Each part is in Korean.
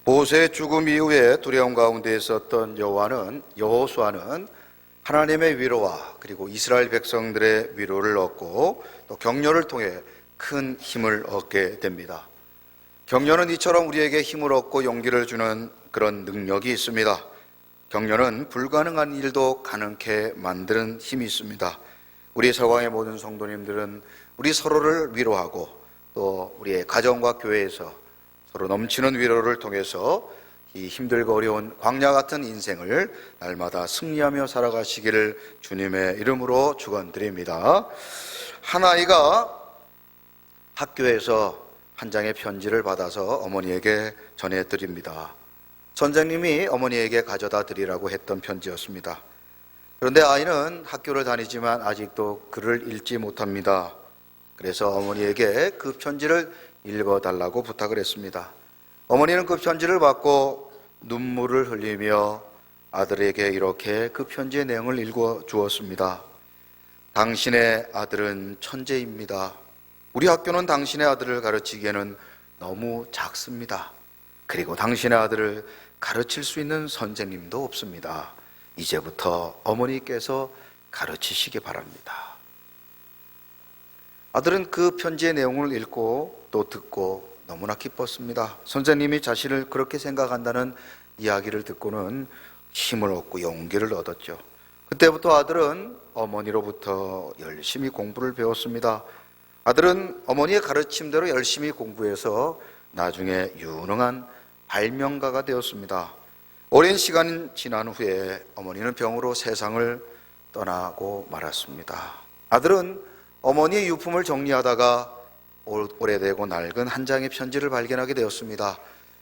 모세의 죽음 이후에 두려움 가운데 있었던 여호수아는 하나님의 위로와 그리고 이스라엘 백성들의 위로를 얻고 또 격려를 통해 큰 힘을 얻게 됩니다. 격려는 이처럼 우리에게 힘을 얻고 용기를 주는 그런 능력이 있습니다. 격려는 불가능한 일도 가능케 만드는 힘이 있습니다. 우리 서강의 모든 성도님들은 우리 서로를 위로하고 또 우리의 가정과 교회에서 서로 넘치는 위로를 통해서 이 힘들고 어려운 광야 같은 인생을 날마다 승리하며 살아가시기를 주님의 이름으로 축원드립니다. 한 아이가 학교에서 한 장의 편지를 받아서 어머니에게 전해드립니다. 선생님이 어머니에게 가져다 드리라고 했던 편지였습니다. 그런데 아이는 학교를 다니지만 아직도 글을 읽지 못합니다. 그래서 어머니에게 그 편지를 읽어달라고 부탁을 했습니다. 어머니는 그 편지를 받고 눈물을 흘리며 아들에게 이렇게 그 편지의 내용을 읽어 주었습니다. 당신의 아들은 천재입니다. 우리 학교는 당신의 아들을 가르치기에는 너무 작습니다. 그리고 당신의 아들을 가르칠 수 있는 선생님도 없습니다. 이제부터 어머니께서 가르치시기 바랍니다. 아들은 그 편지의 내용을 읽고 또 듣고 너무나 기뻤습니다. 선생님이 자신을 그렇게 생각한다는 이야기를 듣고는 힘을 얻고 용기를 얻었죠. 그때부터 아들은 어머니로부터 열심히 공부를 배웠습니다. 아들은 어머니의 가르침대로 열심히 공부해서 나중에 유능한 발명가가 되었습니다. 오랜 시간이 지난 후에 어머니는 병으로 세상을 떠나고 말았습니다. 아들은 어머니의 유품을 정리하다가 오래되고 낡은 한 장의 편지를 발견하게 되었습니다.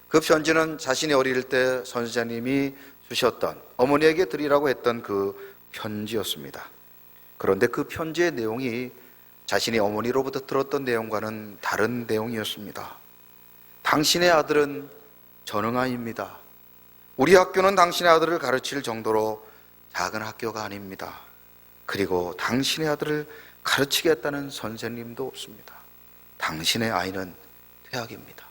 그 편지는 자신이 어릴 때 선생님이 주셨던 어머니에게 드리라고 했던 그 편지였습니다. 그런데 그 편지의 내용이 자신이 어머니로부터 들었던 내용과는 다른 내용이었습니다. 당신의 아들은 전응아입니다. 우리 학교는 당신의 아들을 가르칠 정도로 작은 학교가 아닙니다. 그리고 당신의 아들을 가르치겠다는 선생님도 없습니다. 당신의 아이는 퇴학입니다.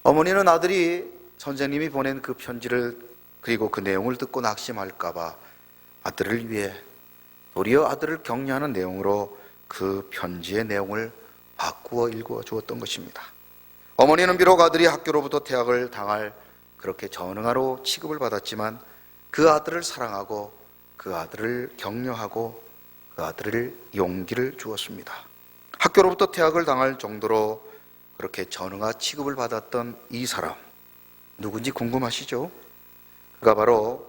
어머니는 아들이 선생님이 보낸 그 편지를 그리고 그 내용을 듣고 낙심할까봐 아들을 위해 도리어 아들을 격려하는 내용으로 그 편지의 내용을 바꾸어 읽어 주었던 것입니다. 어머니는 비록 아들이 학교로부터 퇴학을 당할 그렇게 전응아로 취급을 받았지만 그 아들을 사랑하고 그 아들을 격려하고 그 아들을 용기를 주었습니다. 학교로부터 퇴학을 당할 정도로 그렇게 전응아 취급을 받았던 이 사람, 누군지 궁금하시죠? 그가 바로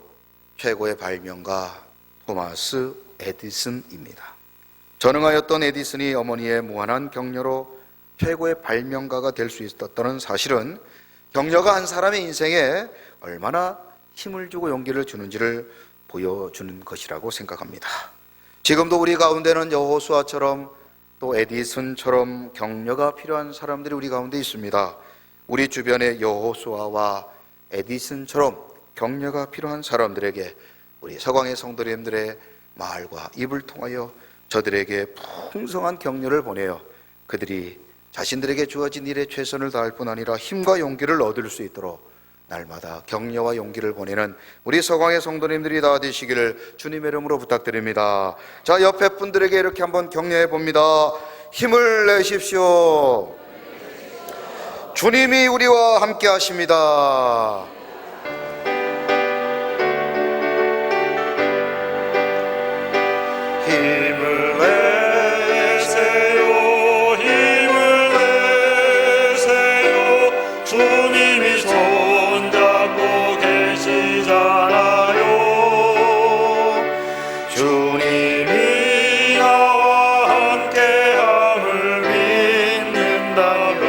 최고의 발명가 토마스 에디슨입니다. 전응아였던 에디슨이 어머니의 무한한 격려로 최고의 발명가가 될 수 있었다는 사실은 격려가 한 사람의 인생에 얼마나 힘을 주고 용기를 주는지를 보여주는 것이라고 생각합니다. 지금도 우리 가운데는 여호수아처럼 또 에디슨처럼 격려가 필요한 사람들이 우리 가운데 있습니다. 우리 주변에 여호수아와 에디슨처럼 격려가 필요한 사람들에게 우리 서강의 성도님들의 말과 입을 통하여 저들에게 풍성한 격려를 보내어 그들이 자신들에게 주어진 일에 최선을 다할 뿐 아니라 힘과 용기를 얻을 수 있도록 날마다 격려와 용기를 보내는 우리 서강의 성도님들이 다 되시기를 주님의 이름으로 부탁드립니다. 자, 옆에 분들에게 이렇게 한번 격려해 봅니다. 힘을 내십시오. 주님이 우리와 함께 하십니다. 힘을 내세요, 힘을 내세요. 주님이 손잡고 계시잖아요. 주님이 나와 함께함을 믿는다면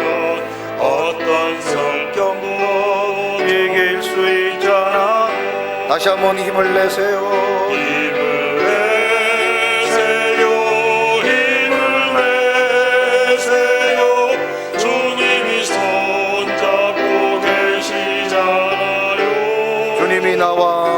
어떤 성경도 이길 수 있잖아요. 다시 한번 힘을 내세요. 주님이 나와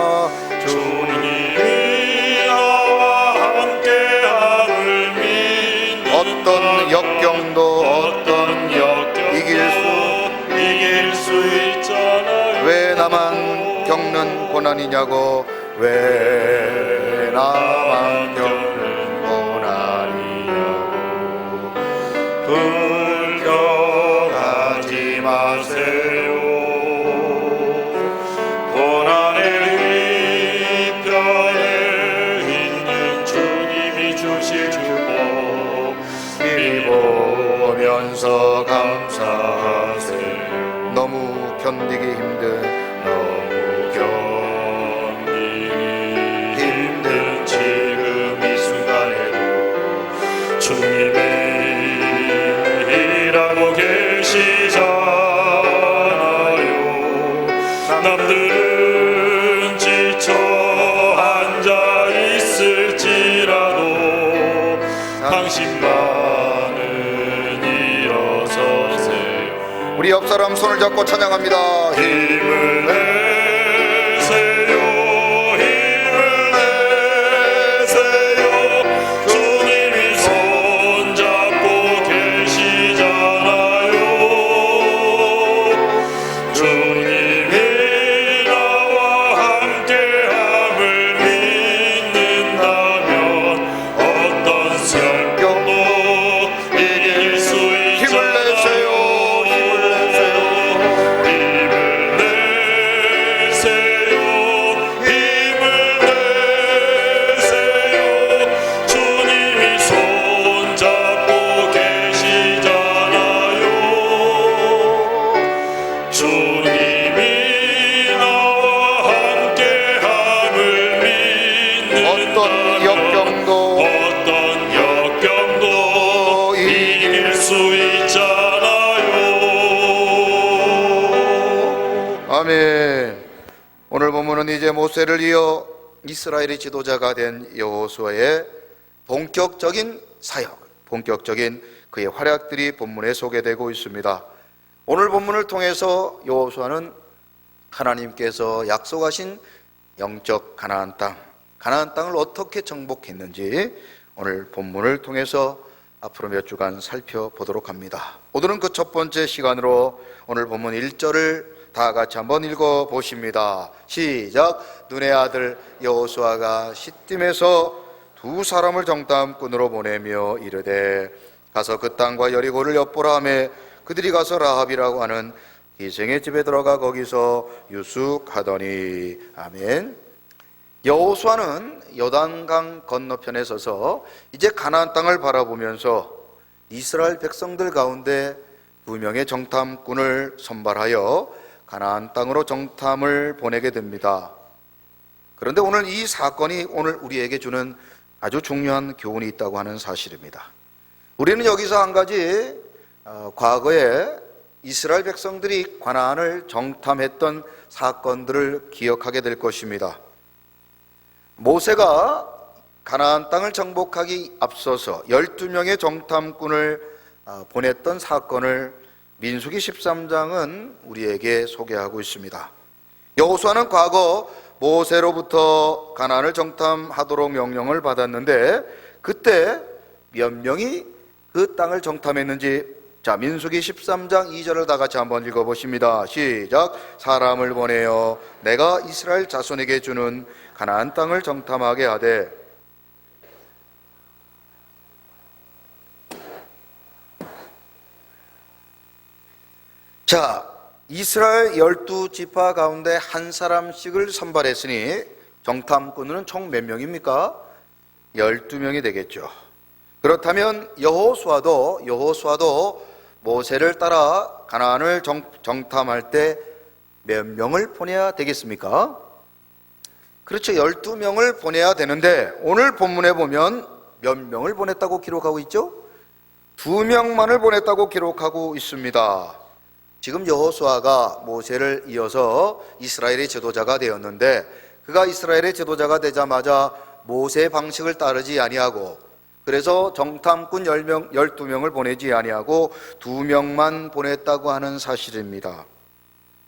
함께함을 믿는 어떤 역경도 어떤 역경도 이길 수 있잖아요. 왜 나만 겪는 고난이냐고, 왜 나만 겪는 고난이냐고. 불평하지 마세요. 고난의 위편에 있는 주님이 주실 축복 미리 보면서 감사하세요. 너무 견디기 힘든, 너무 견디기 힘든 지금 이 순간에도 주님의 일하고 계시잖아요. 남들은 지쳐 앉아 있을지라도 당신만은 일어서세요. 우리 옆 사람 손을 잡고 찬양합니다. 힘을 내세요. 힘을 내세요. 주님이 손잡고 계시잖아요. 주님이 나와 함께함을 믿는다면 어떤 시험도 이길 수 힘을 있잖아요. 내세요. 힘을 내세요. 힘을 내세요. 힘을 내세요. 주님이 손잡고 계시잖아요. 주님이 나와 함께함을 어떤 믿는다면 역경도 어떤 역경도 이길 수 있잖아요. 아멘. 오늘 본문은 이제 모세를 이어 이스라엘의 지도자가 된 여호수아의 본격적인 사역, 본격적인 그의 활약들이 본문에 소개되고 있습니다. 오늘 본문을 통해서 여호수아는 하나님께서 약속하신 영적 가나안 땅을 어떻게 정복했는지 오늘 본문을 통해서 앞으로 몇 주간 살펴보도록 합니다. 오늘은 그 첫 번째 시간으로 오늘 본문 1절을 다 같이 한번 읽어보십니다. 시작. 눈의 아들 여호수아가 시딤에서 두 사람을 정탐꾼으로 보내며 이르되 가서 그 땅과 여리고를 엿보라 하매 그들이 가서 라합이라고 하는 기생의 집에 들어가 거기서 유숙하더니. 아멘. 여호수아는 요단강 건너편에 서서 이제 가나안 땅을 바라보면서 이스라엘 백성들 가운데 2명의 정탐꾼을 선발하여 가나안 땅으로 정탐을 보내게 됩니다. 그런데 오늘 이 사건이 오늘 우리에게 주는 아주 중요한 교훈이 있다고 하는 사실입니다. 우리는 여기서 한 가지 과거에 이스라엘 백성들이 가나안을 정탐했던 사건들을 기억하게 될 것입니다. 모세가 가나안 땅을 정복하기 앞서서 12명의 정탐꾼을 보냈던 사건을 민수기 13장은 우리에게 소개하고 있습니다. 여호수아는 과거 모세로부터 가나안을 정탐하도록 명령을 받았는데 그때 몇 명이 그 땅을 정탐했는지, 자, 민수기 13장 2절을 다 같이 한번 읽어보십니다. 시작. 사람을 보내어 내가 이스라엘 자손에게 주는 가나안 땅을 정탐하게 하되. 자, 이스라엘 12지파 가운데 한 사람씩을 선발했으니 정탐꾼은 총 몇 명입니까? 12명이 되겠죠. 그렇다면 여호수아도 모세를 따라 가나안을 정탐할 때 몇 명을 보내야 되겠습니까? 그렇죠. 12명을 보내야 되는데 오늘 본문에 보면 몇 명을 보냈다고 기록하고 있죠? 2명만을 보냈다고 기록하고 있습니다. 지금 여호수아가 모세를 이어서 이스라엘의 지도자가 되었는데 그가 이스라엘의 지도자가 되자마자 모세의 방식을 따르지 아니하고, 그래서 정탐꾼 12명을 보내지 아니하고 2명만 보냈다고 하는 사실입니다.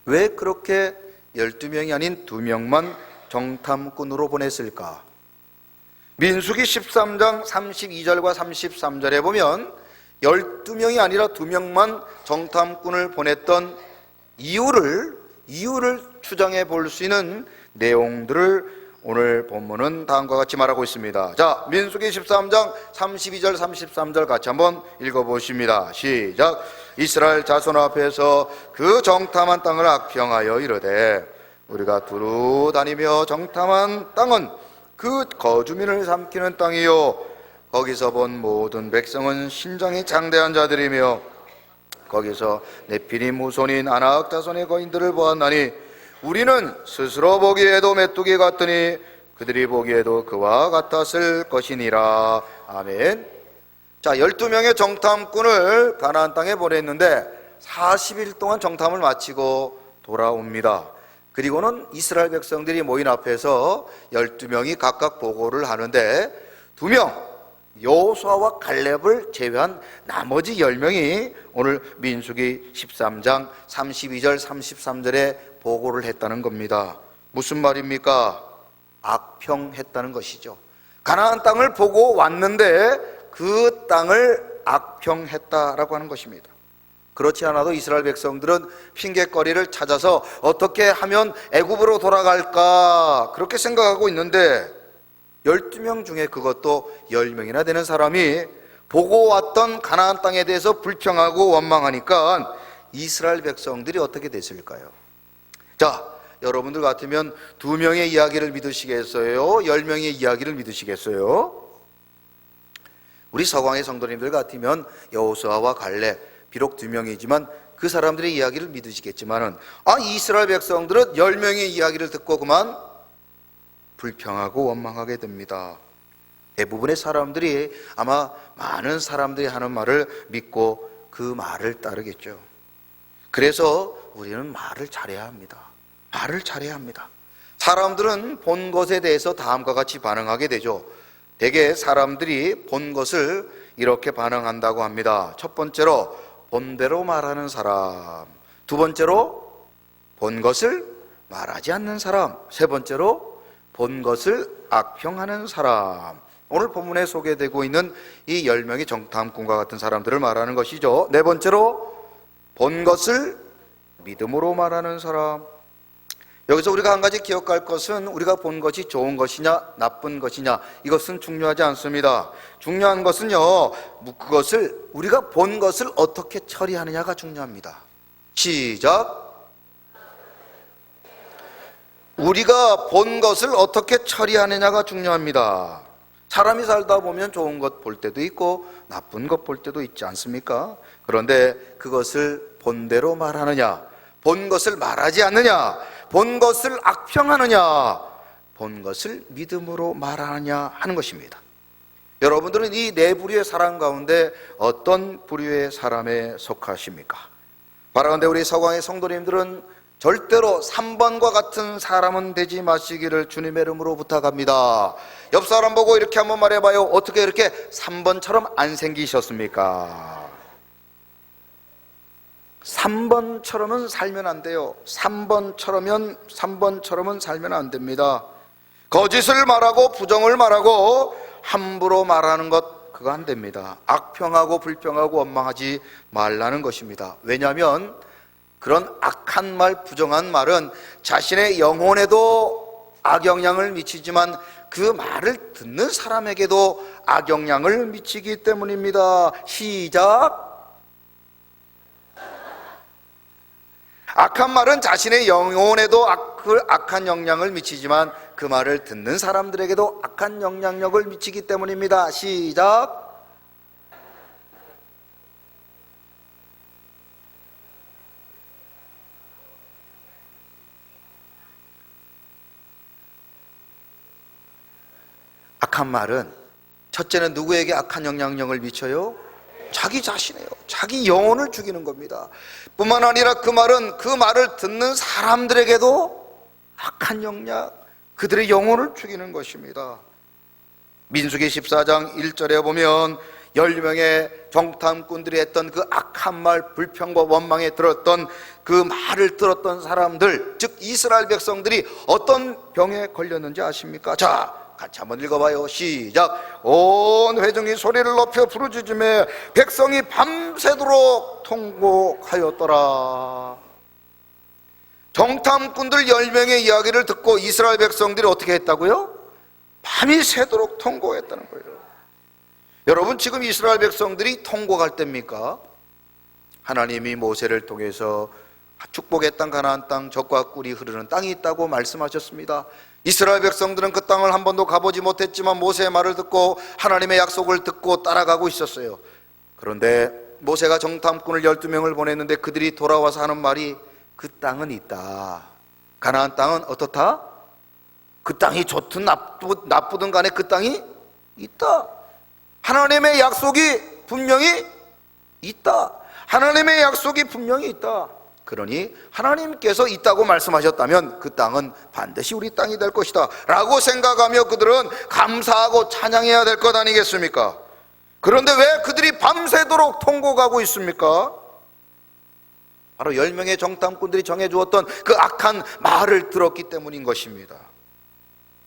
왜 그렇게 12명이 아닌 2명만 정탐꾼으로 보냈을까? 민수기 13장 32절과 33절에 보면 12명이 아니라 2명만 정탐꾼을 보냈던 이유를 추정해 볼 수 있는 내용들을 오늘 본문은 다음과 같이 말하고 있습니다. 자, 민수기 13장 32절 33절 같이 한번 읽어보십니다. 시작. 이스라엘 자손 앞에서 그 정탐한 땅을 악평하여 이르되 우리가 두루 다니며 정탐한 땅은 그 거주민을 삼키는 땅이요 거기서 본 모든 백성은 신장이 장대한 자들이며 거기서 네피림 후손인 아낙 자손의 거인들을 보았나니 우리는 스스로 보기에도 메뚜기 같으니 그들이 보기에도 그와 같았을 것이니라. 아멘. 자, 12명의 정탐꾼을 가나안 땅에 보냈는데 40일 동안 정탐을 마치고 돌아옵니다. 그리고는 이스라엘 백성들이 모인 앞에서 12명이 각각 보고를 하는데 2명 여호수아와 갈렙을 제외한 나머지 10명이 오늘 민수기 13장 32절 33절에 보고를 했다는 겁니다. 무슨 말입니까? 악평했다는 것이죠. 가나안 땅을 보고 왔는데 그 땅을 악평했다라고 하는 것입니다. 그렇지 않아도 이스라엘 백성들은 핑계거리를 찾아서 어떻게 하면 애굽으로 돌아갈까 그렇게 생각하고 있는데 12명 중에 그것도 10명이나 되는 사람이 보고 왔던 가나안 땅에 대해서 불평하고 원망하니까 이스라엘 백성들이 어떻게 됐을까요? 자, 여러분들 같으면 2명의 이야기를 믿으시겠어요? 10명의 이야기를 믿으시겠어요? 우리 서광의 성도님들 같으면 여호수아와 갈렙 비록 2명이지만 그 사람들의 이야기를 믿으시겠지만은 이스라엘 백성들은 10명의 이야기를 듣고 그만 불평하고 원망하게 됩니다. 대부분의 사람들이 아마 많은 사람들이 하는 말을 믿고 그 말을 따르겠죠. 그래서 우리는 말을 잘해야 합니다. 말을 잘해야 합니다. 사람들은 본 것에 대해서 다음과 같이 반응하게 되죠. 대개 사람들이 본 것을 이렇게 반응한다고 합니다. 첫 번째로 본대로 말하는 사람, 두 번째로 본 것을 말하지 않는 사람, 세 번째로 본 것을 악평하는 사람. 오늘 본문에 소개되고 있는 이 10명의 정탐꾼과 같은 사람들을 말하는 것이죠. 네 번째로 본 것을 믿음으로 말하는 사람. 여기서 우리가 한 가지 기억할 것은 우리가 본 것이 좋은 것이냐 나쁜 것이냐 이것은 중요하지 않습니다. 중요한 것은요, 그것을 우리가 본 것을 어떻게 처리하느냐가 중요합니다. 시작. 우리가 본 것을 어떻게 처리하느냐가 중요합니다. 사람이 살다 보면 좋은 것 볼 때도 있고 나쁜 것 볼 때도 있지 않습니까? 그런데 그것을 본대로 말하느냐, 본 것을 말하지 않느냐, 본 것을 악평하느냐, 본 것을 믿음으로 말하느냐 하는 것입니다. 여러분들은 이 네 부류의 사람 가운데 어떤 부류의 사람에 속하십니까? 바라건대 우리 서광의 성도님들은 절대로 3번과 같은 사람은 되지 마시기를 주님의 이름으로 부탁합니다. 옆 사람 보고 이렇게 한번 말해봐요. 어떻게 이렇게 3번처럼 안 생기셨습니까? 3번처럼은 살면 안 돼요. 3번처럼은 살면 안 됩니다. 거짓을 말하고 부정을 말하고 함부로 말하는 것, 그거 안 됩니다. 악평하고 불평하고 원망하지 말라는 것입니다. 왜냐하면 그런 악한 말, 부정한 말은 자신의 영혼에도 악영향을 미치지만 그 말을 듣는 사람에게도 악영향을 미치기 때문입니다. 시작. 악한 말은 자신의 영혼에도 악한 영향을 미치지만 그 말을 듣는 사람들에게도 악한 영향력을 미치기 때문입니다. 시작. 악한 말은 첫째는 누구에게 악한 영향력을 미쳐요? 자기 자신이에요. 자기 영혼을 죽이는 겁니다. 뿐만 아니라 그 말은 그 말을 듣는 사람들에게도 악한 영향, 그들의 영혼을 죽이는 것입니다. 민수기 14장 1절에 보면 10명의 정탐꾼들이 했던 그 악한 말, 불평과 원망에 들었던 그 말을 들었던 사람들, 즉 이스라엘 백성들이 어떤 병에 걸렸는지 아십니까? 자, 같이 한번 읽어봐요. 시작. 온 회중이 소리를 높여 부르짖으며 백성이 밤새도록 통곡하였더라. 정탐꾼들 10명의 이야기를 듣고 이스라엘 백성들이 어떻게 했다고요? 밤이 새도록 통곡했다는 거예요. 여러분, 지금 이스라엘 백성들이 통곡할 때입니까? 하나님이 모세를 통해서 축복의 땅, 가나안 땅, 젖과 꿀이 흐르는 땅이 있다고 말씀하셨습니다. 이스라엘 백성들은 그 땅을 한 번도 가보지 못했지만 모세의 말을 듣고 하나님의 약속을 듣고 따라가고 있었어요. 그런데 모세가 정탐꾼을 12명을 보냈는데 그들이 돌아와서 하는 말이 그 땅은 있다. 가나안 땅은 어떻다? 그 땅이 좋든 나쁘든 간에 그 땅이 있다. 하나님의 약속이 분명히 있다. 하나님의 약속이 분명히 있다. 그러니 하나님께서 있다고 말씀하셨다면 그 땅은 반드시 우리 땅이 될 것이다 라고 생각하며 그들은 감사하고 찬양해야 될 것 아니겠습니까? 그런데 왜 그들이 밤새도록 통곡하고 있습니까? 바로 10명의 정탐꾼들이 정해주었던 그 악한 말을 들었기 때문인 것입니다.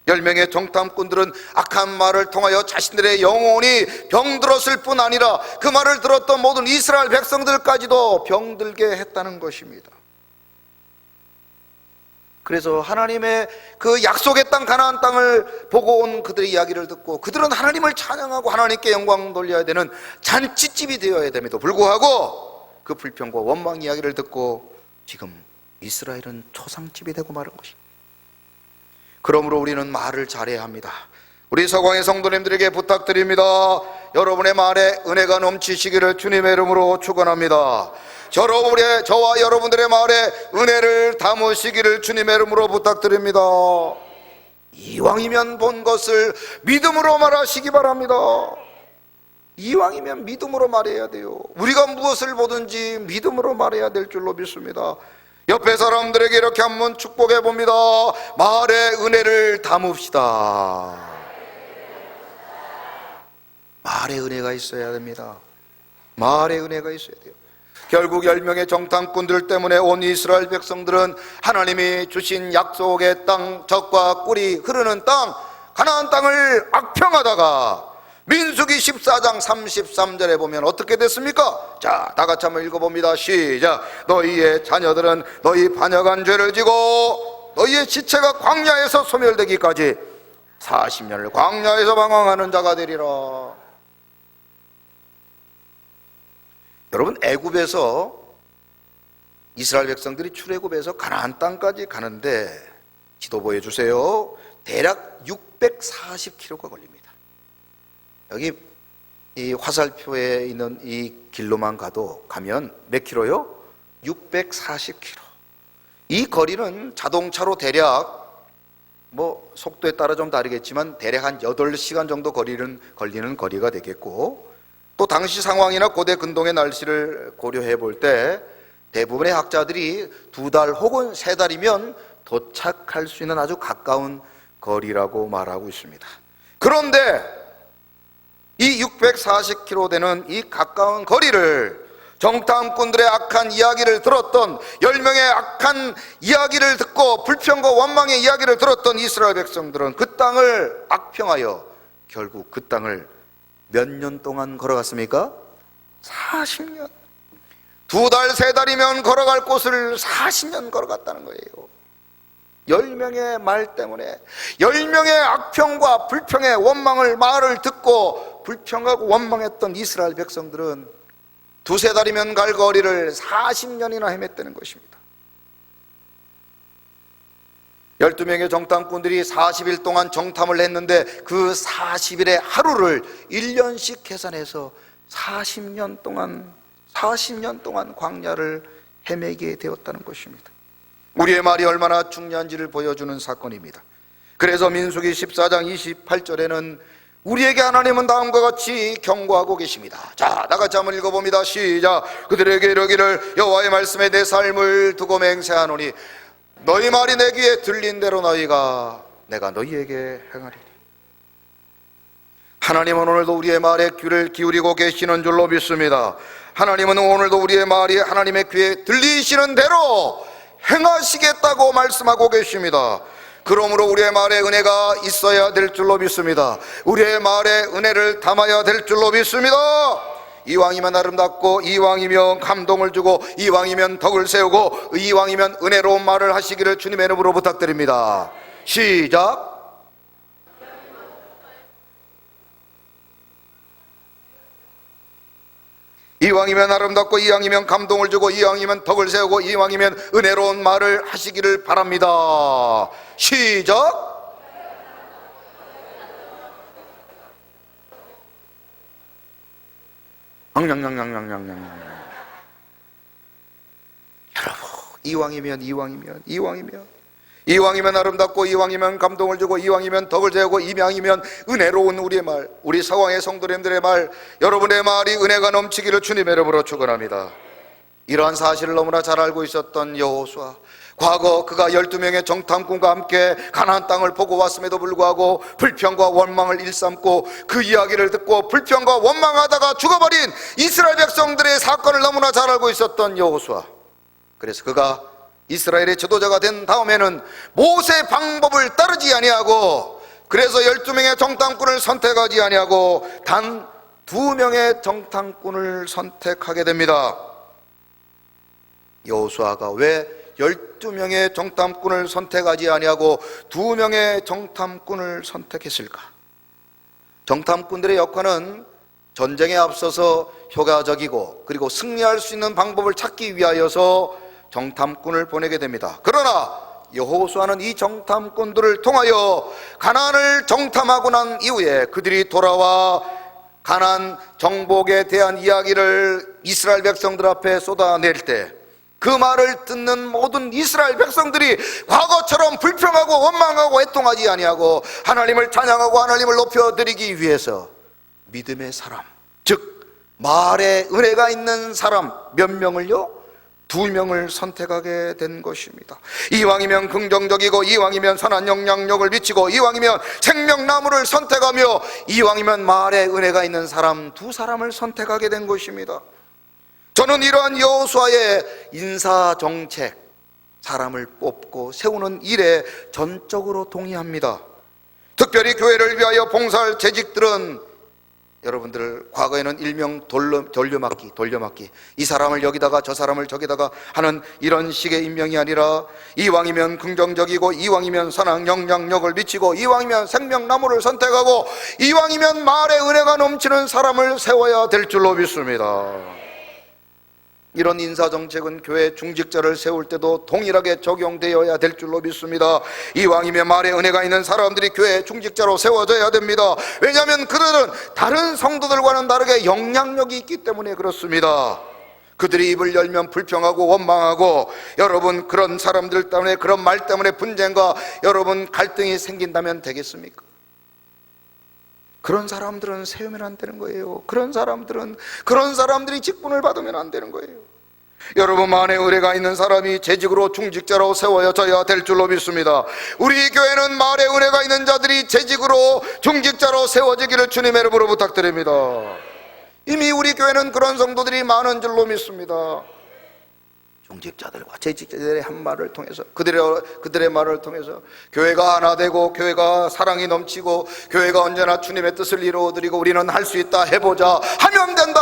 10명의 정탐꾼들은 악한 말을 통하여 자신들의 영혼이 병들었을 뿐 아니라 그 말을 들었던 모든 이스라엘 백성들까지도 병들게 했다는 것입니다. 그래서 하나님의 그 약속의 땅 가나안 땅을 보고 온 그들의 이야기를 듣고 그들은 하나님을 찬양하고 하나님께 영광 돌려야 되는 잔치집이 되어야 됨에도 불구하고 그 불평과 원망 이야기를 듣고 지금 이스라엘은 초상집이 되고 마른 것입니다. 그러므로 우리는 말을 잘해야 합니다. 우리 서광의 성도님들에게 부탁드립니다. 여러분의 말에 은혜가 넘치시기를 주님의 이름으로 축원합니다. 저와 여러분들의 말에 은혜를 담으시기를 주님의 이름으로 부탁드립니다. 이왕이면 본 것을 믿음으로 말하시기 바랍니다. 이왕이면 믿음으로 말해야 돼요. 우리가 무엇을 보든지 믿음으로 말해야 될 줄로 믿습니다. 옆에 사람들에게 이렇게 한번 축복해 봅니다. 말에 은혜를 담읍시다. 말에 은혜가 있어야 됩니다. 말에 은혜가 있어야 돼요. 결국 10명의 정탐꾼들 때문에 온 이스라엘 백성들은 하나님이 주신 약속의 땅, 젖과 꿀이 흐르는 땅, 가나안 땅을 악평하다가 민수기 14장 33절에 보면 어떻게 됐습니까? 자, 다 같이 한번 읽어봅니다. 시작. 너희의 자녀들은 너희 반역한 죄를 지고 너희의 지체가 광야에서 소멸되기까지 40년을 광야에서 방황하는 자가 되리라. 여러분, 애굽에서 이스라엘 백성들이 출애굽해서 가나안 땅까지 가는데 지도 보여주세요. 대략 640km가 걸립니다. 여기 이 화살표에 있는 이 길로만 가면 몇 킬로요? 640km. 이 거리는 자동차로 대략 속도에 따라 좀 다르겠지만 대략 한 8시간 정도 걸리는 거리가 되겠고, 또 당시 상황이나 고대 근동의 날씨를 고려해 볼 때 대부분의 학자들이 2달 혹은 3달이면 도착할 수 있는 아주 가까운 거리라고 말하고 있습니다. 그런데 이 640km 되는 이 가까운 거리를 정탐꾼들의 악한 이야기를 들었던 10명의 악한 이야기를 듣고 불평과 원망의 이야기를 들었던 이스라엘 백성들은 그 땅을 악평하여 결국 그 땅을 몇 년 동안 걸어갔습니까? 40년. 2달, 3달이면 걸어갈 곳을 40년 걸어갔다는 거예요. 10명의 말 때문에 10명의 악평과 불평의 원망을 말을 듣고 불평하고 원망했던 이스라엘 백성들은 2-3달이면 갈 거리를 40년이나 헤맸다는 것입니다. 12명의 정탐꾼들이 40일 동안 정탐을 했는데 그 40일의 하루를 1년씩 계산해서 40년 동안 광야를 헤매게 되었다는 것입니다. 우리의 말이 얼마나 중요한지를 보여주는 사건입니다. 그래서 민수기 14장 28절에는 우리에게 하나님은 다음과 같이 경고하고 계십니다. 자, 나같이 한번 읽어봅니다. 시작. 그들에게 이르기를 여호와의 말씀에 내 삶을 두고 맹세하노니 너희 말이 내 귀에 들린 대로 내가 너희에게 행하리니. 하나님은 오늘도 우리의 말에 귀를 기울이고 계시는 줄로 믿습니다. 하나님은 오늘도 우리의 말이 하나님의 귀에 들리시는 대로 행하시겠다고 말씀하고 계십니다. 그러므로 우리의 말에 은혜가 있어야 될 줄로 믿습니다. 우리의 말에 은혜를 담아야 될 줄로 믿습니다. 이왕이면 아름답고 이왕이면 감동을 주고 이왕이면 덕을 세우고 이왕이면 은혜로운 말을 하시기를 주님의 이름으로 부탁드립니다. 시작. 이왕이면 아름답고 이왕이면 감동을 주고 이왕이면 덕을 세우고 이왕이면 은혜로운 말을 하시기를 바랍니다. 시작. 앙냥냥냥냥냥냥. 여러분, 이왕이면 아름답고 이왕이면 감동을 주고 이왕이면 덕을 세우고 이왕이면 은혜로운 우리의 말, 우리 사왕의 성도님들의 말, 여러분의 말이 은혜가 넘치기를 주님의 이름으로 축원합니다. 이러한 사실을 너무나 잘 알고 있었던 여호수아, 과거 그가 12명의 정탐꾼과 함께 가나안 땅을 보고 왔음에도 불구하고 불평과 원망을 일삼고 그 이야기를 듣고 불평과 원망하다가 죽어버린 이스라엘 백성들의 사건을 너무나 잘 알고 있었던 여호수아, 그래서 그가 이스라엘의 지도자가 된 다음에는 모세의 방법을 따르지 아니하고, 그래서 12명의 정탐꾼을 선택하지 아니하고 단 2명의 정탐꾼을 선택하게 됩니다. 여호수아가 왜 12명의 정탐꾼을 선택하지 아니하고 2명의 정탐꾼을 선택했을까? 정탐꾼들의 역할은 전쟁에 앞서서 효과적이고 그리고 승리할 수 있는 방법을 찾기 위하여서 정탐꾼을 보내게 됩니다. 그러나 여호수아는 이 정탐꾼들을 통하여 가나안을 정탐하고 난 이후에 그들이 돌아와 가나안 정복에 대한 이야기를 이스라엘 백성들 앞에 쏟아낼 때 그 말을 듣는 모든 이스라엘 백성들이 과거처럼 불평하고 원망하고 애통하지 아니하고 하나님을 찬양하고 하나님을 높여드리기 위해서 믿음의 사람, 즉 말에 은혜가 있는 사람 몇 명을요? 2명을 선택하게 된 것입니다. 이왕이면 긍정적이고 이왕이면 선한 영향력을 미치고 이왕이면 생명나무를 선택하며 이왕이면 말에 은혜가 있는 사람 2사람을 선택하게 된 것입니다. 저는 이러한 여호수아의 인사정책, 사람을 뽑고 세우는 일에 전적으로 동의합니다. 특별히 교회를 위하여 봉사할 재직들은 여러분들 과거에는 일명 돌려막기, 이 사람을 여기다가 저 사람을 저기다가 하는 이런 식의 임명이 아니라 이왕이면 긍정적이고 이왕이면 선한 영향력을 미치고 이왕이면 생명나무를 선택하고 이왕이면 말에 은혜가 넘치는 사람을 세워야 될 줄로 믿습니다. 이런 인사정책은 교회 중직자를 세울 때도 동일하게 적용되어야 될 줄로 믿습니다. 이왕이면 말에 은혜가 있는 사람들이 교회 중직자로 세워져야 됩니다. 왜냐하면 그들은 다른 성도들과는 다르게 영향력이 있기 때문에 그렇습니다. 그들이 입을 열면 불평하고 원망하고 여러분 그런 사람들 때문에 그런 말 때문에 분쟁과 여러분 갈등이 생긴다면 되겠습니까? 그런 사람들은 세우면 안 되는 거예요. 그런 사람들이 직분을 받으면 안 되는 거예요. 여러분 만에 은혜가 있는 사람이 재직으로 중직자로 세워져야 될 줄로 믿습니다. 우리 교회는 말에 은혜가 있는 자들이 재직으로 중직자로 세워지기를 주님의 이름으로 부탁드립니다. 이미 우리 교회는 그런 성도들이 많은 줄로 믿습니다. 중직자들과 재직자들의 한 말을 통해서 그들의 말을 통해서 교회가 하나 되고 교회가 사랑이 넘치고 교회가 언제나 주님의 뜻을 이루어드리고 우리는 할 수 있다, 해보자, 하면 된다,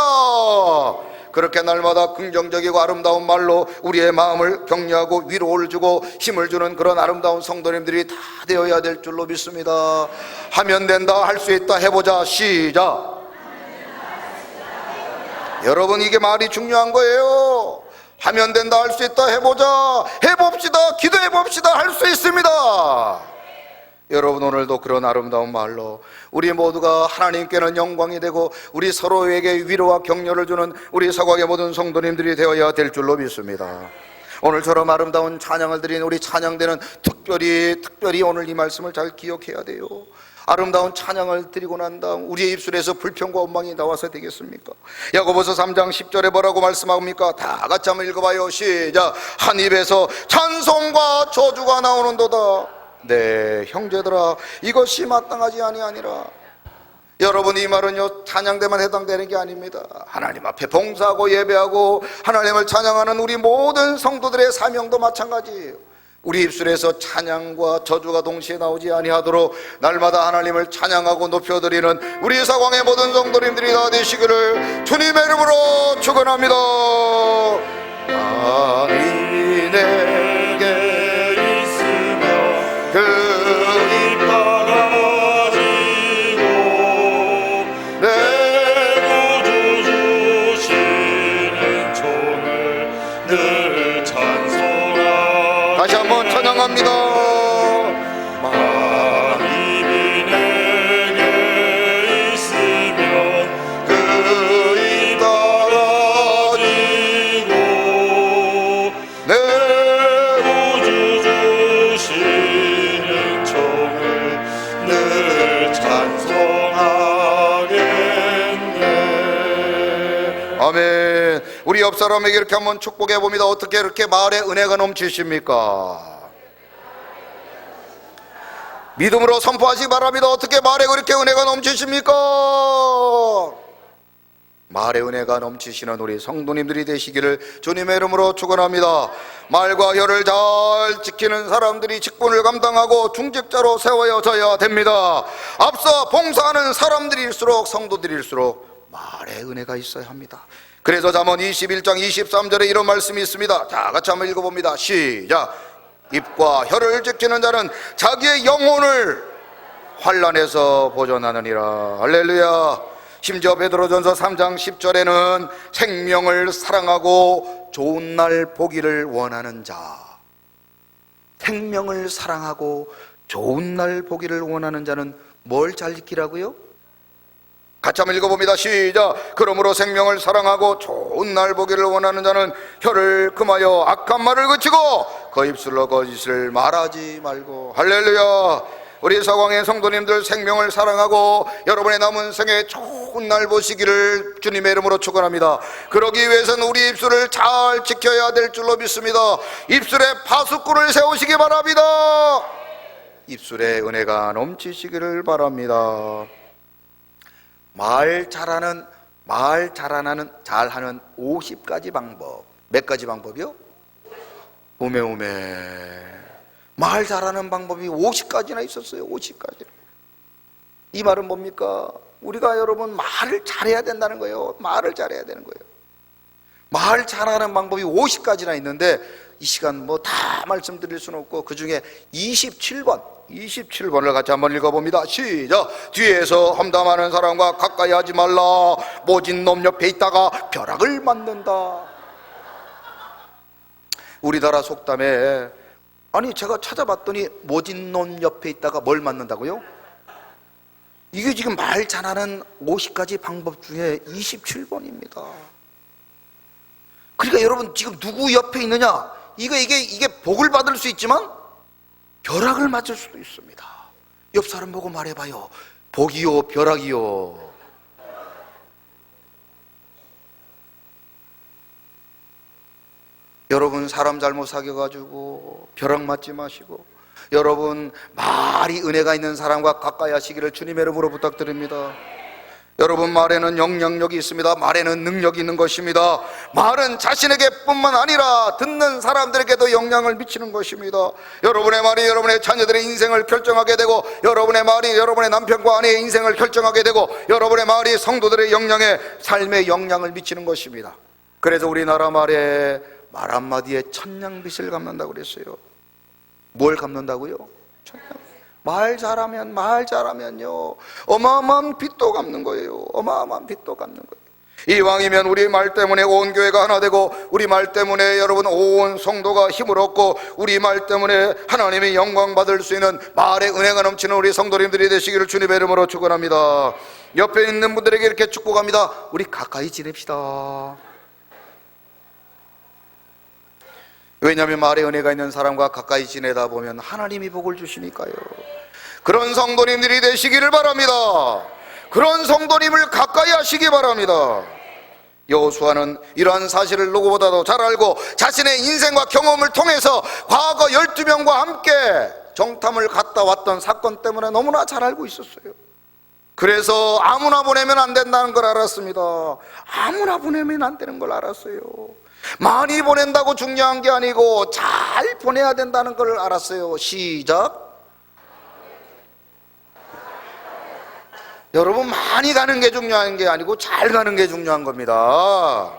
그렇게 날마다 긍정적이고 아름다운 말로 우리의 마음을 격려하고 위로를 주고 힘을 주는 그런 아름다운 성도님들이 다 되어야 될 줄로 믿습니다. 하면 된다, 할 수 있다, 해보자. 시작. 여러분 이게 말이 중요한 거예요. 하면 된다, 할 수 있다, 해보자, 해봅시다, 기도해봅시다, 할 수 있습니다. 여러분 오늘도 그런 아름다운 말로 우리 모두가 하나님께는 영광이 되고 우리 서로에게 위로와 격려를 주는 우리 사과의 모든 성도님들이 되어야 될 줄로 믿습니다. 오늘처럼 아름다운 찬양을 드린 우리 찬양대는 특별히 오늘 이 말씀을 잘 기억해야 돼요. 아름다운 찬양을 드리고 난 다음 우리의 입술에서 불평과 원망이 나와서 되겠습니까? 야고보서 3장 10절에 뭐라고 말씀합니까? 다 같이 한번 읽어봐요. 시작. 한 입에서 찬송과 저주가 나오는도다. 네, 형제들아, 이것이 마땅하지 아니하니라. 여러분 이 말은요 찬양대만 해당되는 게 아닙니다. 하나님 앞에 봉사하고 예배하고 하나님을 찬양하는 우리 모든 성도들의 사명도 마찬가지예요. 우리 입술에서 찬양과 저주가 동시에 나오지 아니하도록 날마다 하나님을 찬양하고 높여드리는 우리 사광의 모든 성도님들이 다 되시기를 주님의 이름으로 축원합니다. 하나님이 내게 있으며 그 이파 가지고 내 구주 주시는 종을 늘 찬송하리. 다시 한번 찬양합니다. 하나님이 내게 있으면 그 이파 가지고 네. 구주 주시는 종을 늘 찬송하겠네. 아멘. 우리 옆 사람에게 이렇게 한번 축복해 봅니다. 어떻게 이렇게 마을에 은혜가 넘치십니까? 믿음으로 선포하시기 바랍니다. 어떻게 마을에 그렇게 은혜가 넘치십니까? 마을에 은혜가 넘치시는 우리 성도님들이 되시기를 주님의 이름으로 축원합니다. 말과 혀를 잘 지키는 사람들이 직분을 감당하고 중직자로 세워져야 됩니다. 앞서 봉사하는 사람들일수록, 성도들일수록 말에 은혜가 있어야 합니다. 그래서 잠언 21장 23절에 이런 말씀이 있습니다. 자, 같이 한번 읽어봅니다. 시작. 입과 혀를 지키는 자는 자기의 영혼을 환난에서 보존하느니라. 할렐루야. 심지어 베드로전서 3장 10절에는 생명을 사랑하고 좋은 날 보기를 원하는 자, 생명을 사랑하고 좋은 날 보기를 원하는 자는 뭘 잘 지키라고요? 같이 한번 읽어봅니다. 시작. 그러므로 생명을 사랑하고 좋은 날 보기를 원하는 자는 혀를 금하여 악한 말을 그치고 그 입술로 거짓을 말하지 말고. 할렐루야. 우리 사광의 성도님들 생명을 사랑하고 여러분의 남은 생에 좋은 날 보시기를 주님의 이름으로 축원합니다. 그러기 위해서는 우리 입술을 잘 지켜야 될 줄로 믿습니다. 입술에 파수꾼을 세우시기 바랍니다. 입술에 은혜가 넘치시기를 바랍니다. 말 잘하는 50가지 방법. 몇 가지 방법이요? 오메오메. 말 잘하는 방법이 50가지나 있었어요. 50가지. 이 말은 뭡니까? 우리가 여러분 말을 잘해야 된다는 거예요. 말을 잘해야 되는 거예요. 말 잘하는 방법이 50가지나 있는데 이 시간 뭐 다 말씀드릴 수는 없고 그 중에 27번을 같이 한번 읽어봅니다. 시작. 뒤에서 험담하는 사람과 가까이 하지 말라. 모진 놈 옆에 있다가 벼락을 맞는다. 우리나라 속담에, 아니 제가 찾아봤더니 모진 놈 옆에 있다가 뭘 맞는다고요? 이게 지금 말 잘하는 50가지 방법 중에 27번입니다. 그러니까 여러분 지금 누구 옆에 있느냐, 이게 복을 받을 수 있지만 벼락을 맞을 수도 있습니다. 옆 사람 보고 말해봐요. 복이요 벼락이요. 여러분 사람 잘못 사귀어가지고 벼락 맞지 마시고, 여러분 말이 은혜가 있는 사람과 가까이 하시기를 주님의 이름으로 부탁드립니다. 여러분 말에는 영향력이 있습니다. 말에는 능력이 있는 것입니다. 말은 자신에게 뿐만 아니라 듣는 사람들에게도 영향을 미치는 것입니다. 여러분의 말이 여러분의 자녀들의 인생을 결정하게 되고, 여러분의 말이 여러분의 남편과 아내의 인생을 결정하게 되고, 여러분의 말이 성도들의 삶에 영향을 미치는 것입니다. 그래서 우리나라 말에 말 한마디에 천냥빚을 갚는다고 그랬어요. 뭘 갚는다고요? 천냥. 말 잘하면요 어마어마한 빚도 갚는 거예요. 어마어마한 빚도 갚는 거예요. 이왕이면 우리 말 때문에 온 교회가 하나 되고, 우리 말 때문에 여러분 온 성도가 힘을 얻고, 우리 말 때문에 하나님의 영광 받을 수 있는 말의 은혜가 넘치는 우리 성도님들이 되시기를 주님의 이름으로 축원합니다. 옆에 있는 분들에게 이렇게 축복합니다. 우리 가까이 지냅시다. 왜냐하면 말에 은혜가 있는 사람과 가까이 지내다 보면 하나님이 복을 주시니까요. 그런 성도님들이 되시기를 바랍니다. 그런 성도님을 가까이 하시기 바랍니다. 여호수아는 이러한 사실을 누구보다도 잘 알고 자신의 인생과 경험을 통해서 과거 12명과 함께 정탐을 갔다 왔던 사건 때문에 너무나 잘 알고 있었어요. 그래서 아무나 보내면 안 된다는 걸 알았습니다. 아무나 보내면 안 되는 걸 알았어요. 많이 보낸다고 중요한 게 아니고 잘 보내야 된다는 걸 알았어요. 시작. 여러분, 많이 가는 게 중요한 게 아니고 잘 가는 게 중요한 겁니다.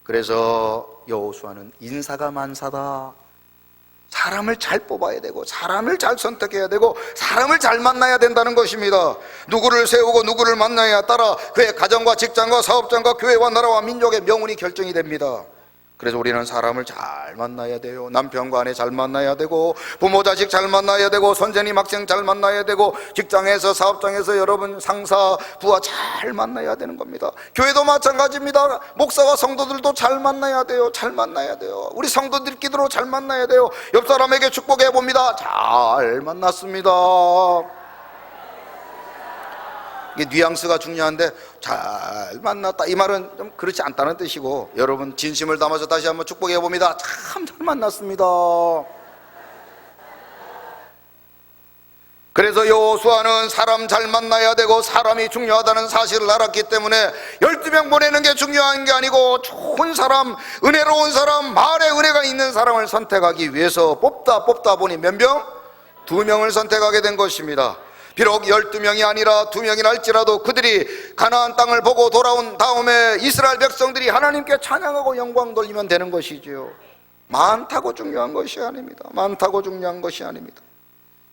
그래서 여호수아는 인사가 만사다. 사람을 잘 뽑아야 되고 사람을 잘 선택해야 되고 사람을 잘 만나야 된다는 것입니다. 누구를 세우고 누구를 만나야 따라 그의 가정과 직장과 사업장과 교회와 나라와 민족의 명운이 결정이 됩니다. 그래서 우리는 사람을 잘 만나야 돼요. 남편과 아내 잘 만나야 되고 부모 자식 잘 만나야 되고 선생님 학생 잘 만나야 되고 직장에서 사업장에서 여러분 상사 부하 잘 만나야 되는 겁니다. 교회도 마찬가지입니다. 목사와 성도들도 잘 만나야 돼요. 잘 만나야 돼요. 우리 성도들끼리도 잘 만나야 돼요. 옆 사람에게 축복해 봅니다. 잘 만났습니다. 이게 뉘앙스가 중요한데 잘 만났다 이 말은 좀 그렇지 않다는 뜻이고, 여러분 진심을 담아서 다시 한번 축복해 봅니다. 참 잘 만났습니다. 그래서 여호수아는 사람 잘 만나야 되고 사람이 중요하다는 사실을 알았기 때문에 12명 보내는 게 중요한 게 아니고 좋은 사람, 은혜로운 사람, 말에 은혜가 있는 사람을 선택하기 위해서 뽑다 보니 몇 명? 2명을 선택하게 된 것입니다. 비록 12명이 아니라 2명이라 할지라도 그들이 가나안 땅을 보고 돌아온 다음에 이스라엘 백성들이 하나님께 찬양하고 영광 돌리면 되는 것이지요. 많다고 중요한 것이 아닙니다. 많다고 중요한 것이 아닙니다.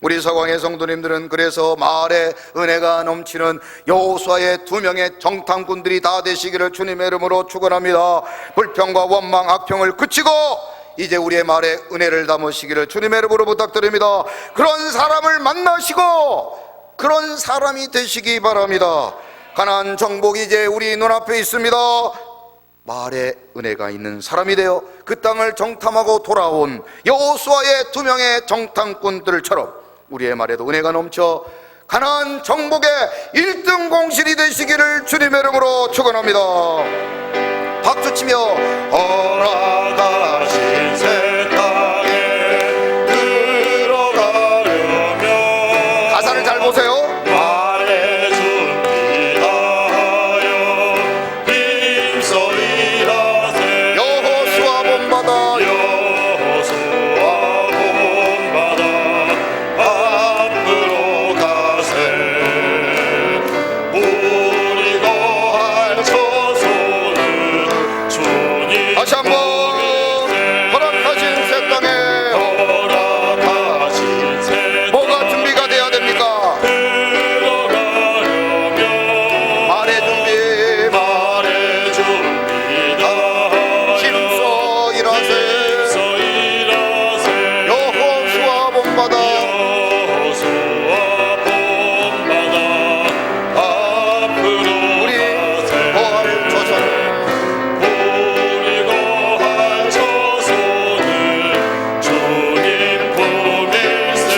우리 서광의 성도님들은 그래서 마을에 은혜가 넘치는 여호수아의 2명의 정탐꾼들이 다 되시기를 주님의 이름으로 축원합니다. 불평과 원망, 악평을 그치고 이제 우리의 말에 은혜를 담으시기를 주님의 이름으로 부탁드립니다. 그런 사람을 만나시고 그런 사람이 되시기 바랍니다. 가나안 정복이 이제 우리 눈앞에 있습니다. 말에 은혜가 있는 사람이 되어 그 땅을 정탐하고 돌아온 여호수아의 2명의 정탐꾼들처럼 우리의 말에도 은혜가 넘쳐 가나안 정복의 1등 공신이 되시기를 주님의 이름으로 축원합니다. 박수치며 허락하신 새 땅에 들어가려면 가사를 잘 보세요. 말에 준비하여 힘써 일하세. 여호수아 본받아 여호수아 본받아 앞으로 가세. 우리 거할 처소는 주님 다시 한번 허락하신 새 땅에 허락하신 새 뭐가 준비가 돼야 됩니까? 들어가려면 말의 준비, 말에 준비하여 힘써 일하세. 힘써 일하세. 여호수아 본받아 여호수아 본받아 앞으로 우리 가세. 거할 처소는 우리 거할 처소는 주님 품일세.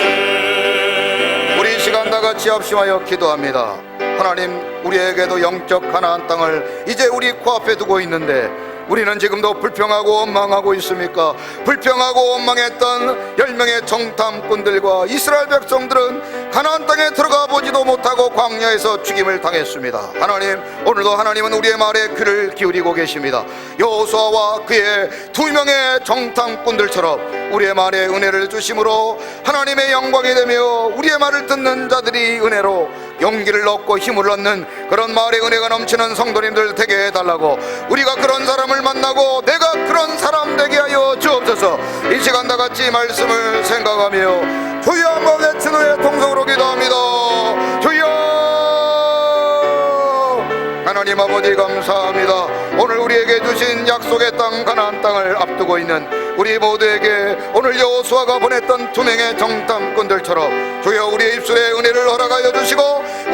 우리 시간 다 같이 합심하여 기도합니다. 하나님, 우리에게도 영적 가나안 땅을 이제 우리 코앞에 두고 있는데 우리는 지금도 불평하고 원망하고 있습니까? 불평하고 원망했던 10명의 정탐꾼들과 이스라엘 백성들은 가나안 땅에 들어가 보지도 못하고 광야에서 죽임을 당했습니다. 하나님, 오늘도 하나님은 우리의 말에 귀를 기울이고 계십니다. 여호수아와 그의 2명의 정탐꾼들처럼 우리의 말에 은혜를 주심으로 하나님의 영광이 되며 우리의 말을 듣는 자들이 은혜로 용기를 얻고 힘을 얻는 그런 말에 은혜가 넘치는 성도님들 되게 해달라고, 우리가 그런 사람을 만나고 내가 그런 사람 되게 하여 주옵소서. 이 시간 다 같이 말씀을 생각하며 주여 한번 외친 후에 통성으로 기도합니다. 주여. 하나님 아버지 감사합니다. 오늘 우리에게 주신 약속의 땅 가나안 땅을 앞두고 있는 우리 모두에게 오늘 여호수아가 보냈던 2명의 정탐꾼들처럼 주여 우리의 입술에 은혜를 허락하여 주시고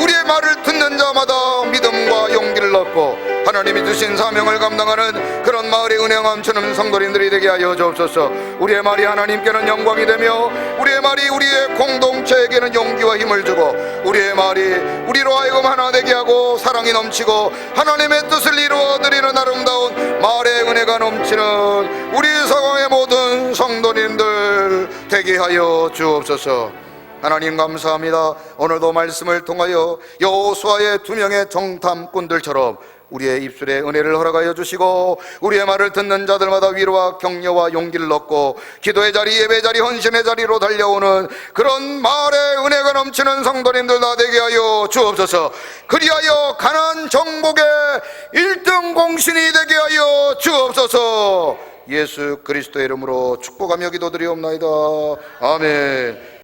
우리의 말을 듣는 자마다 믿음과 용기를 얻고 하나님이 주신 사명을 감당하는 그런 마을의 은혜 넘치는 성도님들이 되게 하여 주옵소서. 우리의 말이 하나님께는 영광이 되며 우리의 말이 우리의 공동체에게는 용기와 힘을 주고 우리의 말이 우리로 하여금 하나 되게 하고 사랑이 넘치고 하나님의 뜻을 이루어드리는 아름다운 말의 은혜가 넘치는 우리 서강의 모든 성도님들 되게 하여 주옵소서. 하나님 감사합니다. 오늘도 말씀을 통하여 여호수아의 2명의 정탐꾼들처럼 우리의 입술에 은혜를 허락하여 주시고 우리의 말을 듣는 자들마다 위로와 격려와 용기를 얻고 기도의 자리, 예배 자리, 헌신의 자리로 달려오는 그런 말에 은혜가 넘치는 성도님들 다 되게 하여 주옵소서. 그리하여 가나안 정복의 1등 공신이 되게 하여 주옵소서. 예수 그리스도의 이름으로 축복하며 기도드리옵나이다. 아멘.